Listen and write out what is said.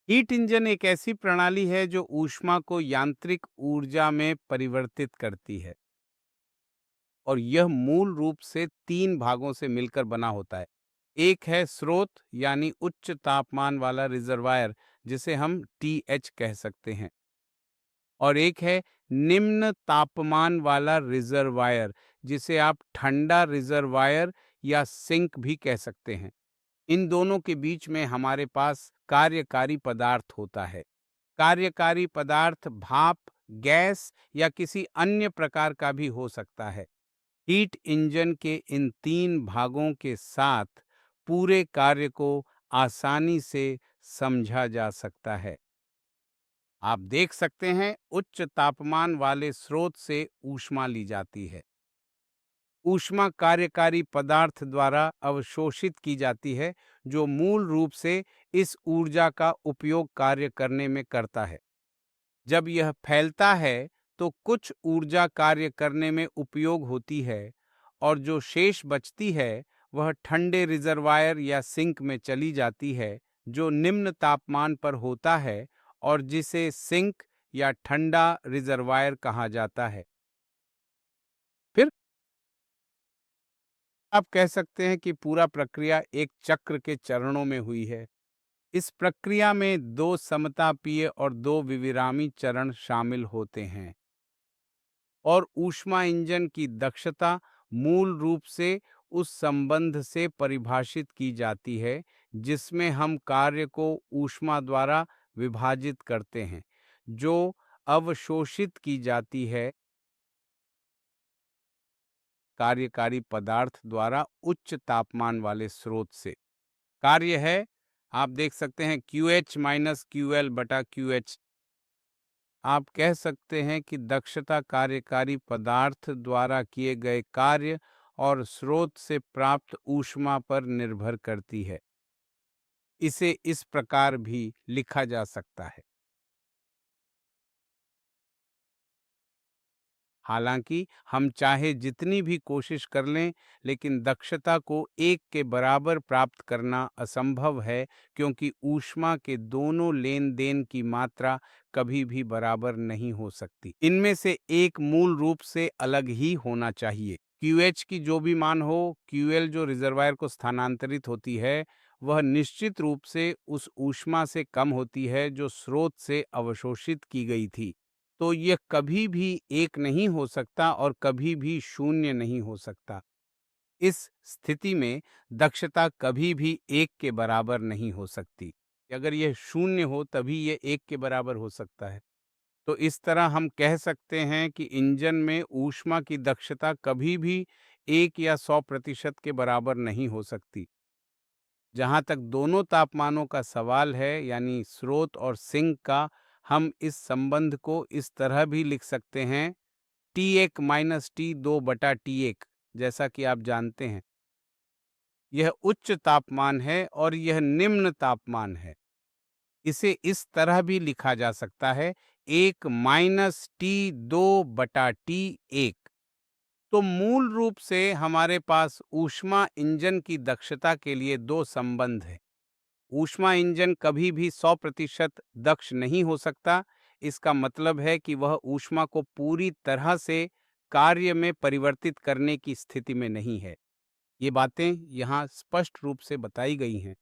Heat engine एक ऐसी प्रणाली है जो ऊष्मा को यांत्रिक ऊर्जा में परिवर्तित करती है और यह मूल रूप से तीन भागों से मिलकर बना होता है। एक है स्रोत यानी उच्च तापमान वाला रिजर्वायर जिसे हम टीएच कह सकते हैं, और एक है निम्न तापमान वाला रिजर्वायर जिसे आप ठंडा रिजर्वायर या सिंक भी कह सकते हैं। इन दोनों के बीच में हमारे पास कार्यकारी पदार्थ होता है। कार्यकारी पदार्थ भाप, गैस या किसी अन्य प्रकार का भी हो सकता है। हीट इंजन के इन तीन भागों के साथ पूरे कार्य को आसानी से समझा जा सकता है। आप देख सकते हैं, उच्च तापमान वाले स्रोत से ऊष्मा ली जाती है। ऊष्मा कार्यकारी पदार्थ द्वारा अवशोषित की जाती है, जो मूल रूप से इस ऊर्जा का उपयोग कार्य करने में करता है। जब यह फैलता है तो कुछ ऊर्जा कार्य करने में उपयोग होती है और जो शेष बचती है वह ठंडे रिजर्वायर या सिंक में चली जाती है, जो निम्न तापमान पर होता है और जिसे सिंक या ठंडा रिजर्वायर कहा जाता है। फिर आप कह सकते हैं कि पूरा प्रक्रिया एक चक्र के चरणों में हुई है। इस प्रक्रिया में दो समतापीय और दो विविरामी चरण शामिल होते हैं और ऊष्मा इंजन की दक्षता मूल रूप से उस संबंध से परिभाषित की जाती है जिसमें हम कार्य को ऊष्मा द्वारा विभाजित करते हैं, जो अवशोषित की जाती है कार्यकारी पदार्थ द्वारा उच्च तापमान वाले स्रोत से। कार्य है, आप देख सकते हैं, QH माइनस QL बटा QH। आप कह सकते हैं कि दक्षता कार्यकारी पदार्थ द्वारा किए गए कार्य और स्रोत से प्राप्त ऊष्मा पर निर्भर करती है। इसे इस प्रकार भी लिखा जा सकता है। हालांकि हम चाहे जितनी भी कोशिश कर लें, लेकिन दक्षता को एक के बराबर प्राप्त करना असंभव है, क्योंकि ऊष्मा के दोनों लेन देन की मात्रा कभी भी बराबर नहीं हो सकती। इनमें से एक मूल रूप से अलग ही होना चाहिए। QH की जो भी मान हो, QL जो रिजर्वायर को स्थानांतरित होती है, वह निश्चित रूप से उस ऊष्मा से कम होती है जो स्रोत से अवशोषित की गई थी। तो यह कभी भी एक नहीं हो सकता और कभी भी शून्य नहीं हो सकता। इस स्थिति में दक्षता कभी भी एक के बराबर नहीं हो सकती। अगर यह शून्य हो तभी यह एक के बराबर हो सकता है। तो इस तरह हम कह सकते हैं कि इंजन में ऊष्मा की दक्षता कभी भी 1 या 100% के बराबर नहीं हो सकती। जहाँ तक दोनों तापमानों का सवाल है, यानी स्रोत और सिंक का, हम इस संबंध को इस तरह भी लिख सकते हैं, T1 माइनस T2 बटा T1। जैसा कि आप जानते हैं, यह उच्च तापमान है और यह निम्न तापमान है। इसे इस तरह भी लिखा जा सकता है, 1 माइनस T2 बटा T1। तो मूल रूप से हमारे पास ऊष्मा इंजन की दक्षता के लिए दो संबंध हैं। ऊष्मा इंजन कभी भी 100% दक्ष नहीं हो सकता। इसका मतलब है कि वह ऊष्मा को पूरी तरह से कार्य में परिवर्तित करने की स्थिति में नहीं है। ये बातें यहाँ स्पष्ट रूप से बताई गई हैं।